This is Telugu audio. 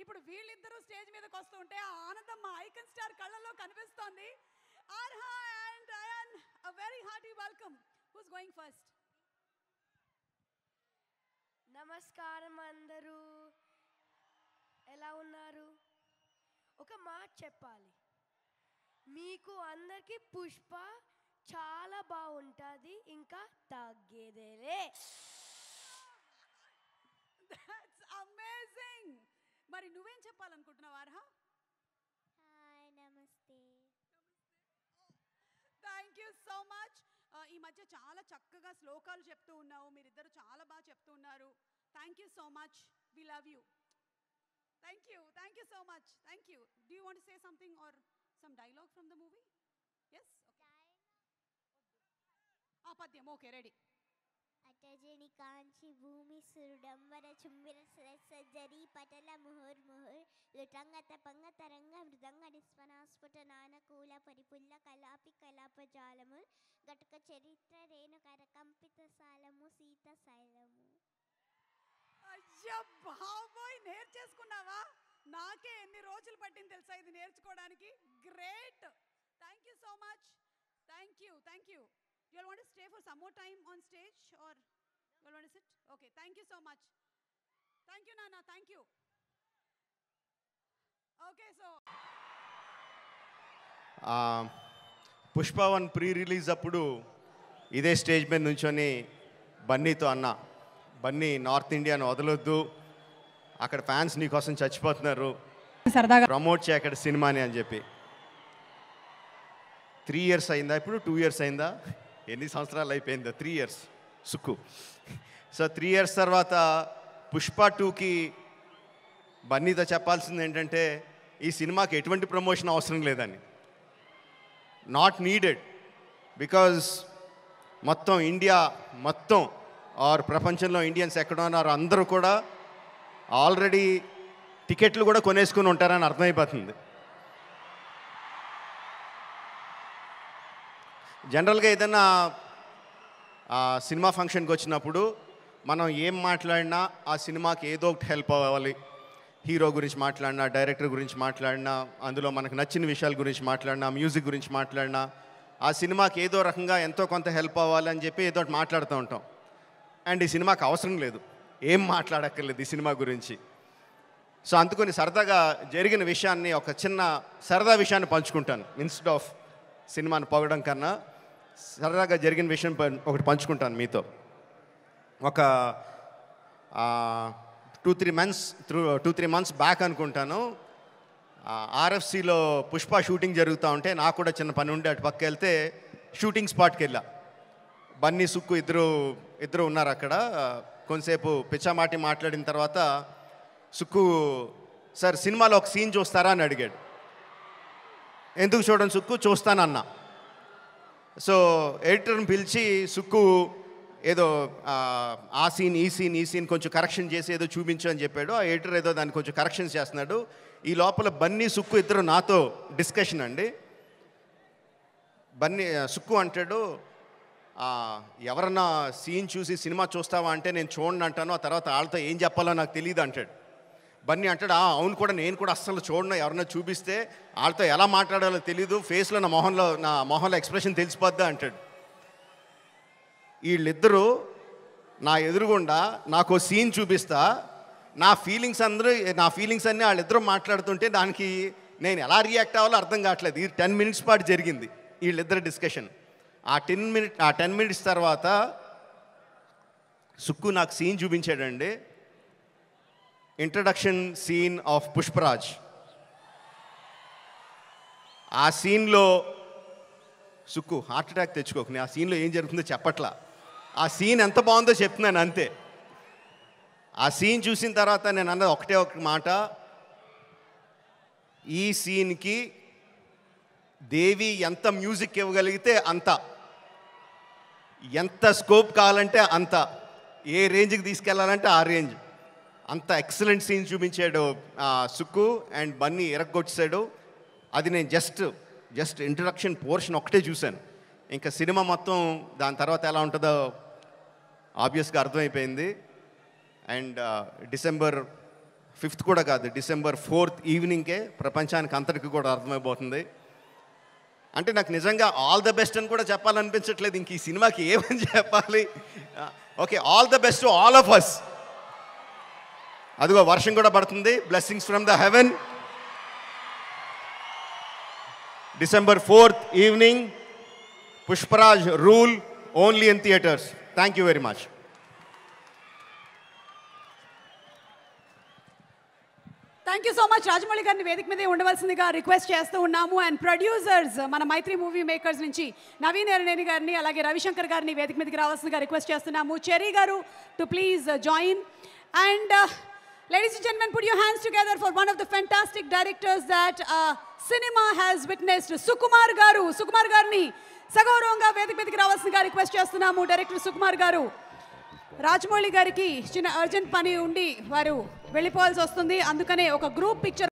ఇప్పుడు వీళ్ళిద్దరూ స్టేజ్ మీదకి వస్తుంటే ఆ ఆనందం మా ఐకన్ స్టార్ కళ్ళల్లో కనిపిస్తోంది. Arha and Ayaan, a very hearty welcome. Who's going first? నమస్కారం అందరూ, ఎలా ఉన్నారు? ఒక మాట చెప్పాలి, మీకు అందరికీ పుష్ప చాలా బాగుంటుంది, ఇంకా తగ్గేదేలే. That's amazing. మరి నువ్వేం చెప్పాలనుకుంటున్నావు ఆర్హా? హాయ్, నమస్తే. Thank you so much. ఈ మధ్య చాలా చక్కగా శ్లోకాలు చెప్తూ ఉన్నావు, మీరిద్దరు చాలా బాగా చెప్తూ ఉన్నారు. Thank you so much, we love you. Thank you so much. Thank you. Do you want to say something or some dialogue from the movie? Yes, okay. ఆ పద్యం ఓకే, రెడీ. అటజని కాంచి భూమి సురుడంబర చుంబిర సజ్జరి పటల ముహుర్ ముహుర్ లుటంగత పంగ తరంగ మృదంగ నిస్పనాస్ఫుట నానకూల పరిపుల్ల కలాపి కలాపజాలము గటక చరిత్ర రేణు కరకంపిత సాలము సీత శైలము. అయ్యో బాబోయ్, నేర్చేసుకున్నావా? నాకే ఎన్ని రోజులు పట్టింది తెలుసా ఇది నేర్చుకోవడానికి. Great. Thank you so much. Thank you. You all want to stay for some more time on stage or you all want to sit? Okay, thank you so much. Thank you Nana, thank you. Okay, so Pushpa 1 pre release అప్పుడు ఇదే స్టేజ్ మీద నుంచొని బన్నీతో అన్న, బన్నీ నార్త్ ఇండియాను వదలొద్దు, అక్కడ ఫ్యాన్స్ నీకోసం చచ్చిపోతున్నారు, సరదాగా ప్రమోట్ చేయ అక్కడ సినిమాని అని చెప్పి. 3 years అయిందా, ఇప్పుడు 2 years అయిందా, ఎన్ని సంవత్సరాలు అయిపోయిందా? 3 years సుక్కు. సో 3 years తర్వాత పుష్ప 2కి బన్నీతో చెప్పాల్సింది ఏంటంటే ఈ సినిమాకి ఎటువంటి ప్రమోషన్ అవసరం లేదని. నాట్ నీడెడ్, బికాజ్ మొత్తం ఇండియా మొత్తం ఆర్ ప్రపంచంలో ఇండియన్స్ ఎక్కడ ఉన్నారో అందరూ కూడా ఆల్రెడీ టికెట్లు కూడా కొనేసుకుని ఉంటారని అర్థమైపోతుంది. జనరల్గా ఏదైనా సినిమా ఫంక్షన్కి వచ్చినప్పుడు మనం ఏం మాట్లాడినా ఆ సినిమాకి ఏదో ఒకటి హెల్ప్ అవ్వాలి. హీరో గురించి మాట్లాడినా, డైరెక్టర్ గురించి మాట్లాడినా, అందులో మనకు నచ్చిన విషయాల గురించి మాట్లాడినా, మ్యూజిక్ గురించి మాట్లాడినా ఆ సినిమాకి ఏదో రకంగా ఎంతో కొంత హెల్ప్ అవ్వాలి అని చెప్పి ఏదో ఒకటి మాట్లాడుతూ ఉంటాం. అండ్ ఈ సినిమాకి అవసరం లేదు, ఏం మాట్లాడక్కర్లేదు ఈ సినిమా గురించి. సో అందుకని సరదాగా జరిగిన విషయాన్ని, ఒక చిన్న సరదా విషయాన్ని పంచుకుంటాను. ఇన్స్టెడ్ ఆఫ్ సినిమాని పొగడం కన్నా సరదాగా జరిగిన విషయం ఒకటి పంచుకుంటాను మీతో. ఒక 2-3 months బ్యాక్ అనుకుంటాను, ఆర్ఎఫ్సిలో పుష్ప షూటింగ్ జరుగుతూ ఉంటే నాకు కూడా చిన్న పని ఉండి అటు పక్క వెళ్తే షూటింగ్ స్పాట్కి వెళ్ళా. బన్నీ, సుక్కు ఇద్దరు ఉన్నారు అక్కడ. కొంతసేపు పిచ్చామాటి మాట్లాడిన తర్వాత సుక్కు, సార్ సినిమాలో ఒక సీన్ చూస్తారా అని అడిగాడు. ఎందుకు చూడండి సుక్కు, చూస్తానన్నా. సో ఎడిటర్ని పిలిచి సుక్కు ఏదో ఆ సీన్ ఈ సీన్ కొంచెం కరెక్షన్ చేసి ఏదో చూపించు అని చెప్పాడు. ఆ ఎడిటర్ ఏదో దాన్ని కొంచెం కరెక్షన్స్ చేస్తున్నాడు. ఈ లోపల బన్నీ, సుక్కు ఇద్దరు నాతో డిస్కషన్ అండి. సుక్కు అంటాడు, ఎవరన్నా సీన్ చూసి సినిమా చూస్తావా అంటే నేను చూడండి అంటాను, ఆ తర్వాత వాళ్ళతో ఏం చెప్పాలో నాకు తెలియదు అంటాడు. బన్నీ అంటాడు, అవును కూడా, నేను కూడా అస్సలు చూడను, ఎవరన్నా చూపిస్తే వాళ్ళతో ఎలా మాట్లాడాలో తెలీదు, ఫేస్లో నా మొహంలో ఎక్స్ప్రెషన్ తెలిసిపోద్దా అంటాడు. వీళ్ళిద్దరూ నా ఎదురుగుండా నాకు సీన్ చూపిస్తా, నా ఫీలింగ్స్ అన్నీ వాళ్ళిద్దరూ మాట్లాడుతుంటే దానికి నేను ఎలా రియాక్ట్ అవ్వాలో అర్థం కావట్లేదు. ఇది 10 minutes పాటు జరిగింది వీళ్ళిద్దరు డిస్కషన్. ఆ 10 minutes తర్వాత సుక్కు నాకు సీన్ చూపించాడండి. Introduction scene of Pushparaj. ఆ సీన్లో సుక్కు హార్ట్ అటాక్ తెచ్చుకోకు, ఆ సీన్లో ఏం జరుగుతుందో చెప్పట్లా, ఆ సీన్ ఎంత బాగుందో చెప్తున్నాను అంతే. ఆ సీన్ చూసిన తర్వాత నేను అన్నది ఒకటే ఒక మాట, ఈ సీన్కి దేవి ఎంత మ్యూజిక్ ఇవ్వగలిగితే అంత, ఎంత స్కోప్ కావాలంటే అంత, ఏ రేంజ్కి తీసుకెళ్లాలంటే ఆ రేంజ్, అంత ఎక్సలెంట్ సీన్ చూపించాడు సుక్కు. అండ్ బన్నీ ఎరగొచ్చాడు. అది నేను జస్ట్ ఇంట్రడక్షన్ పోర్షన్ ఒకటే చూశాను. ఇంకా సినిమా మొత్తం దాని తర్వాత ఎలా ఉంటుందో ఆబ్వియస్గా అర్థమైపోయింది. అండ్ December 5th కూడా కాదు, December 4th ఈవినింగ్కే ప్రపంచానికి అంతటికి కూడా అర్థమైపోతుంది. అంటే నాకు నిజంగా ఆల్ ద బెస్ట్ అని కూడా చెప్పాలనిపించట్లేదు, ఇంక ఈ సినిమాకి ఏమని చెప్పాలి. Okay, all the best to all of us. అదిగో వర్షం కూడా పడుతుంది, blessings from the heaven. December 4th evening, Pushparaj rule, only in theatres. Thank you very much. Thank you so much. Rajamouli గారిని వేదిక మీదే ఉండవలసిందిగా రిక్వెస్ట్ చేస్తూ ఉన్నాము. అండ్ ప్రొడ్యూసర్స్ మన మైత్రి మూవీ మేకర్స్ నుంచి నవీన్ ఎర్నేని గారిని అలాగే రవిశంకర్ గారిని వేదిక మీదకి రావాల్సిందిగా రిక్వెస్ట్ చేస్తున్నాము. చెరీ గారు to please join. And ladies and gentlemen, put your hands together for one of the fantastic directors that cinema has witnessed, Sukumar గారు. సుకుమార్ గారిని సగౌరవంగా వేదిక మీదకి రావాల్సిందిగా రిక్వెస్ట్ చేస్తున్నాము. డైరెక్టర్ సుకుమార్ గారు, రాజమౌళి గారికి చిన్న అర్జెంట్ పని ఉండి వారు వెళ్ళిపోవాల్సి వస్తుంది, అందుకనే ఒక గ్రూప్ పిక్చర్